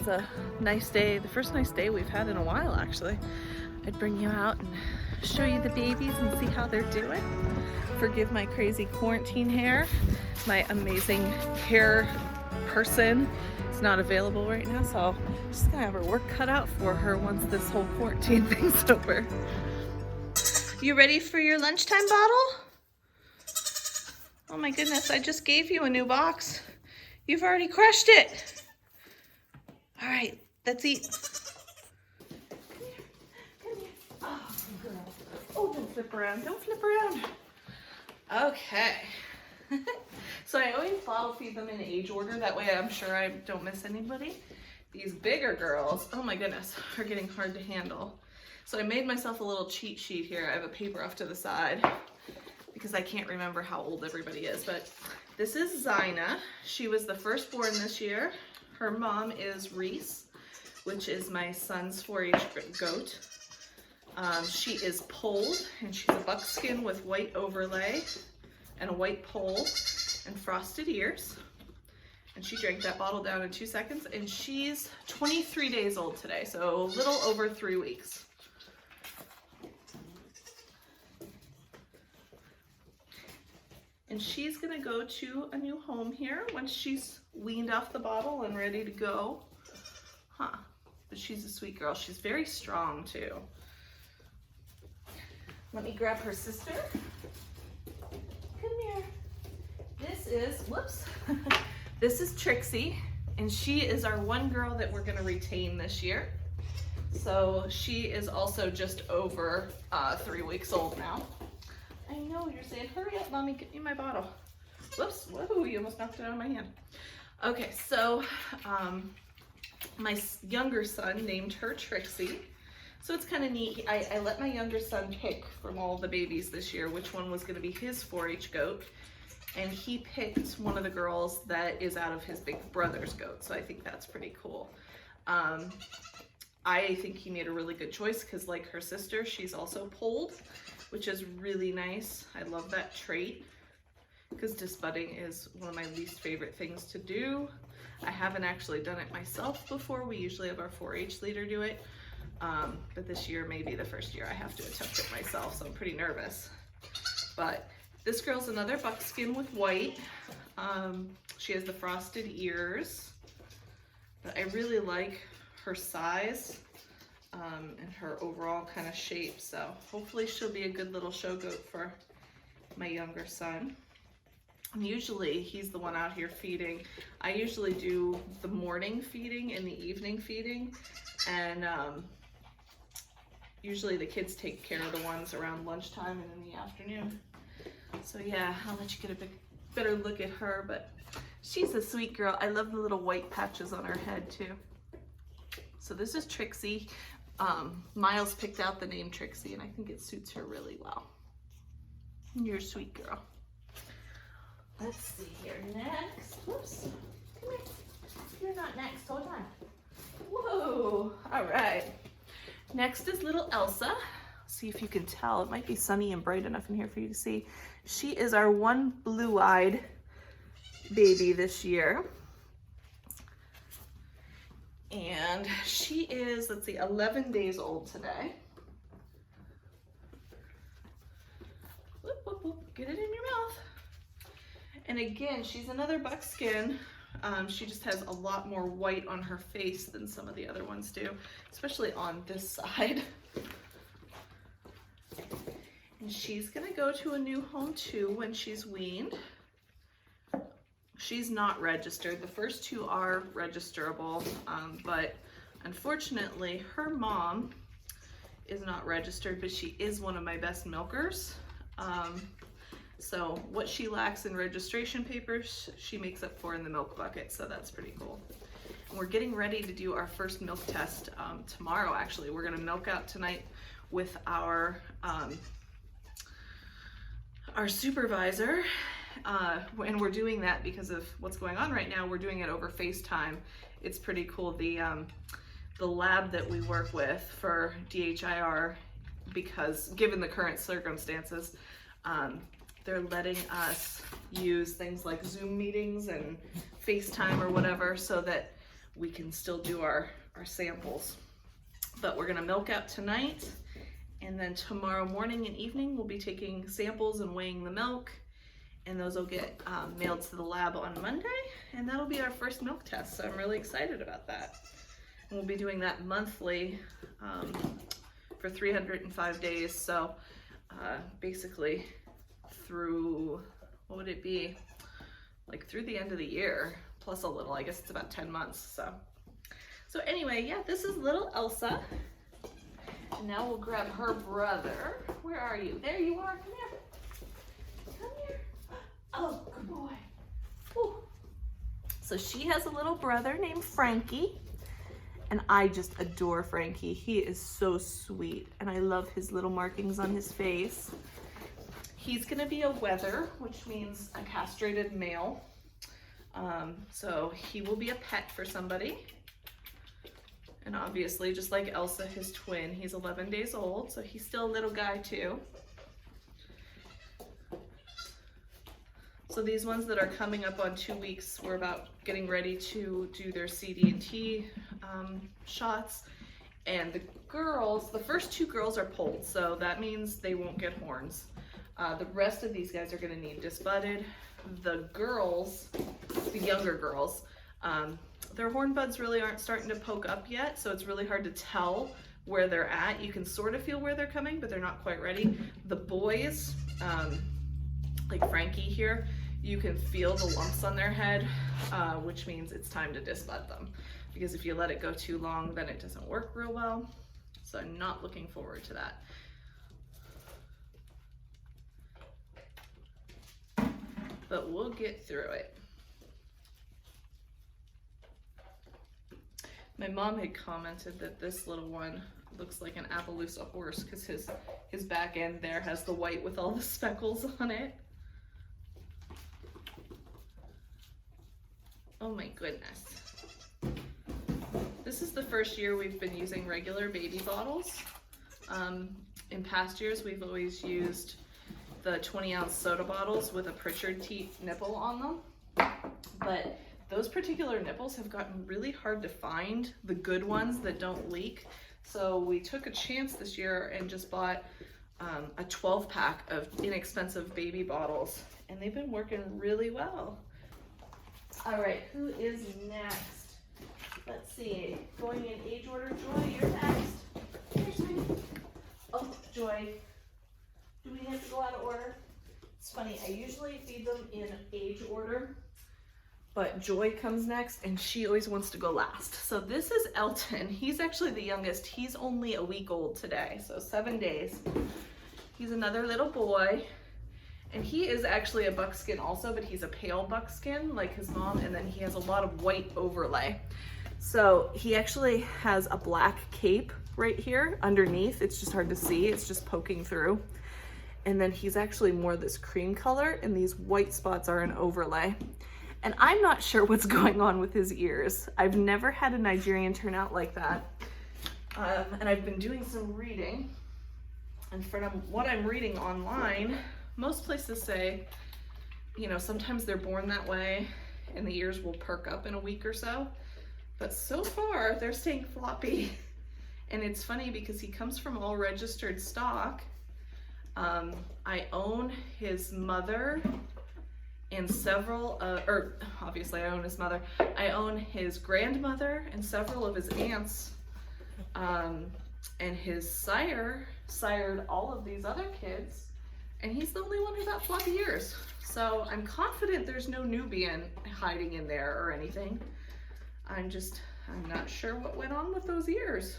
was a nice day, the first nice day we've had in a while actually. I'd bring you out and show you the babies and see how they're doing. Forgive my crazy quarantine hair. My amazing hair person is not available right now, so I'm just gonna have her work cut out for her once this whole quarantine thing's over. You ready for your lunchtime bottle? Oh my goodness, I just gave you a new box. You've already crushed it. All right, let's eat. Come here, come here. Oh, girl. Oh, don't flip around, don't flip around. Okay. So I always bottle feed them in age order. That way I'm sure I don't miss anybody. These bigger girls, oh my goodness, are getting hard to handle. So I made myself a little cheat sheet here. I have a paper off to the side because I can't remember how old everybody is, but this is Zyna. She was the firstborn this year. Her mom is Reese, which is my son's 4-H goat. She is polled, and she's a buckskin with white overlay and a white poll and frosted ears. And she drank that bottle down in 2 seconds, and she's 23 days old today, so a little over 3 weeks. And she's gonna go to a new home here once she's weaned off the bottle and ready to go. Huh, but she's a sweet girl. She's very strong too. Let me grab her sister. Come here. This is, whoops. This is Trixie, and she is our one girl that we're gonna retain this year. So she is also just over 3 weeks old now. I know, you're saying, hurry up, Mommy, get me my bottle. Whoops, whoa, you almost knocked it out of my hand. Okay, so my younger son named her Trixie. So it's kind of neat. I let my younger son pick from all the babies this year which one was gonna be his 4-H goat. And he picked one of the girls that is out of his big brother's goat. So I think that's pretty cool. I think he made a really good choice because, like her sister, she's also polled, which is really nice. I love that trait because disbudding is one of my least favorite things to do. I haven't actually done it myself before. We usually have our 4-H leader do it. But this year may be the first year I have to attempt it myself, so I'm pretty nervous. But this girl's another buckskin with white. She has the frosted ears. But I really like her size and her overall kind of shape, so hopefully she'll be a good little show goat for my younger son. And usually he's the one out here feeding. I usually do the morning feeding and the evening feeding, and usually the kids take care of the ones around lunchtime and in the afternoon. So yeah, I'll let you get a better look at her, but she's a sweet girl. I love the little white patches on her head too. So this is Trixie. Miles picked out the name Trixie, and I think it suits her really well. You're a sweet girl. Let's see here. Next, whoops, come here. You're not next, hold on. Whoa, all right. Next is little Elsa. See if you can tell. It might be sunny and bright enough in here for you to see. She is our one blue-eyed baby this year. And she is, let's see, 11 days old today. Whoop, whoop, whoop. Get it in your mouth. And again, she's another buckskin. She just has a lot more white on her face than some of the other ones do, especially on this side. And she's gonna go to a new home too when she's weaned. She's not registered. The first two are registerable, but unfortunately her mom is not registered, but she is one of my best milkers. So what she lacks in registration papers, she makes up for in the milk bucket, so that's pretty cool. And we're getting ready to do our first milk test tomorrow, actually. We're gonna milk out tonight with our supervisor, and we're doing that because of what's going on right now. We're doing it over FaceTime. It's pretty cool. The lab that we work with for DHIR, because given the current circumstances, they're letting us use things like Zoom meetings and FaceTime or whatever so that we can still do our samples. But we're gonna milk out tonight, and then tomorrow morning and evening we'll be taking samples and weighing the milk, and those will get mailed to the lab on Monday, and that'll be our first milk test. So I'm really excited about that. And we'll be doing that monthly for 305 days. So basically through, what would it be? Like through the end of the year, plus a little, I guess it's about 10 months. So anyway, yeah, this is little Elsa. And now we'll grab her brother. Where are you? There you are, come here. Come here. Oh, good boy. Whew. So she has a little brother named Frankie. And I just adore Frankie. He is so sweet. And I love his little markings on his face. He's gonna be a wether, which means a castrated male. So he will be a pet for somebody. And obviously, just like Elsa, his twin, he's 11 days old, so he's still a little guy too. So these ones that are coming up on 2 weeks, we're about getting ready to do their CD&T shots. And the girls, the first 2 girls are polled, so that means they won't get horns. The rest of these guys are gonna need disbudded. The girls, the younger girls, their horn buds really aren't starting to poke up yet, so it's really hard to tell where they're at. You can sort of feel where they're coming, but they're not quite ready. The boys, like Frankie here, you can feel the lumps on their head, which means it's time to disbud them. Because if you let it go too long, then it doesn't work real well. So I'm not looking forward to that. But we'll get through it. My mom had commented that this little one looks like an Appaloosa horse because his back end there has the white with all the speckles on it. Oh my goodness. This is the first year we've been using regular baby bottles. In past years, we've always used the 20-ounce soda bottles with a Pritchard teat nipple on them. But those particular nipples have gotten really hard to find, the good ones that don't leak. So we took a chance this year and just bought a 12-pack of inexpensive baby bottles, and they've been working really well. All right, who is next? Let's see, going in age order, Joy, you're next. Here's me. Oh, Joy, do we have to go out of order? It's funny, I usually feed them in age order, but Joy comes next and she always wants to go last. So this is Elton. He's actually the youngest. He's only a week old today, so 7 days. He's another little boy. And he is actually a buckskin also, but he's a pale buckskin like his mom, and then he has a lot of white overlay. So he actually has a black cape right here underneath. It's just hard to see, it's just poking through. And then he's actually more this cream color, and these white spots are an overlay. And I'm not sure what's going on with his ears. I've never had a Nigerian turn out like that. And I've been doing some reading, and from what I'm reading online, most places say, you know, sometimes they're born that way and the ears will perk up in a week or so. But so far, they're staying floppy. And it's funny because he comes from all registered stock. I own his mother and several, obviously I own his mother. I own his grandmother and several of his aunts. And his sire sired all of these other kids. And he's the only one who got floppy ears. So I'm confident there's no Nubian hiding in there or anything. I'm not sure what went on with those ears.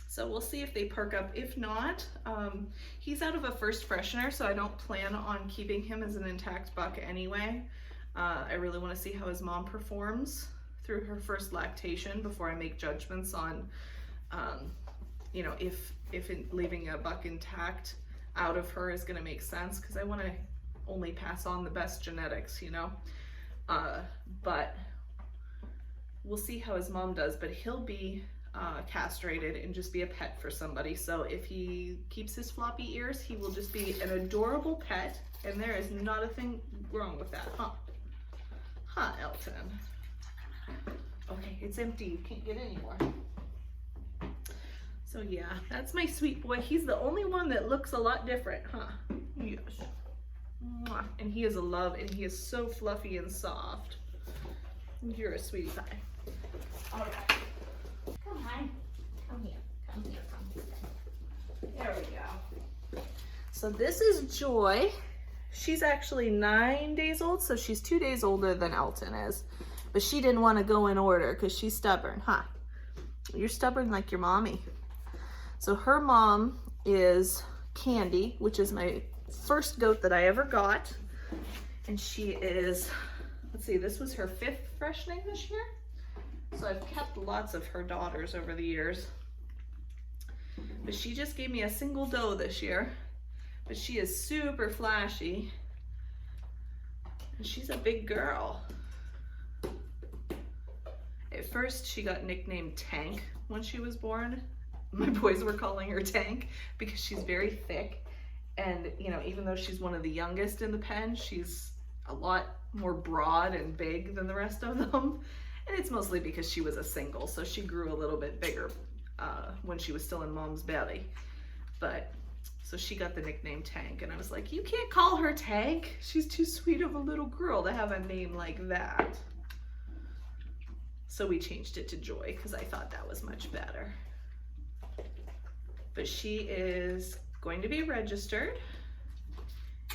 So we'll see if they perk up. If not, he's out of a first freshener, so I don't plan on keeping him as an intact buck anyway. I really want to see how his mom performs through her first lactation before I make judgments on, you know, if leaving a buck intact out of her is going to make sense, because I want to only pass on the best genetics, you know. But we'll see how his mom does, but he'll be castrated and just be a pet for somebody. So if he keeps his floppy ears, he will just be an adorable pet, and there is not a thing wrong with that, huh? Huh, Elton? Okay, it's empty. You can't get any more. So yeah, that's my sweet boy. He's the only one that looks a lot different, huh? Yes. Mwah. And he is a love, and he is so fluffy and soft. You're a sweetie pie. All right. Come on. Come here. Come here. Come here. There we go. So this is Joy. She's actually 9 days old, so she's 2 days older than Elton is. But she didn't want to go in order because she's stubborn, huh? You're stubborn like your mommy. So her mom is Candy, which is my first goat that I ever got. And she is, let's see, this was her 5th freshening this year. So I've kept lots of her daughters over the years. But she just gave me a single doe this year. But she is super flashy. And she's a big girl. At first, she got nicknamed Tank when she was born. My boys were calling her Tank because she's very thick. And, you know, even though she's one of the youngest in the pen, she's a lot more broad and big than the rest of them. And it's mostly because she was a single, so she grew a little bit bigger when she was still in mom's belly. But, so she got the nickname Tank, and I was like, you can't call her Tank. She's too sweet of a little girl to have a name like that. So we changed it to Joy because I thought that was much better. But she is going to be registered,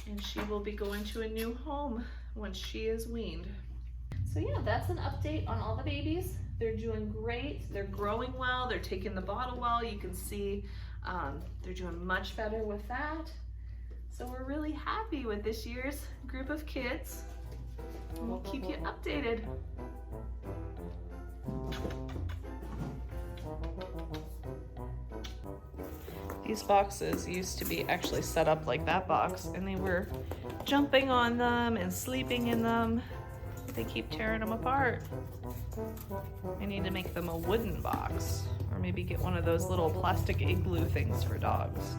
and she will be going to a new home once she is weaned. So yeah, that's an update on all the babies. They're doing great. They're growing well. They're taking the bottle well. You can see they're doing much better with that. So we're really happy with this year's group of kids. And we'll keep you updated. These boxes used to be actually set up like that box, and they were jumping on them and sleeping in them. They keep tearing them apart. I need to make them a wooden box, or maybe get one of those little plastic igloo things for dogs.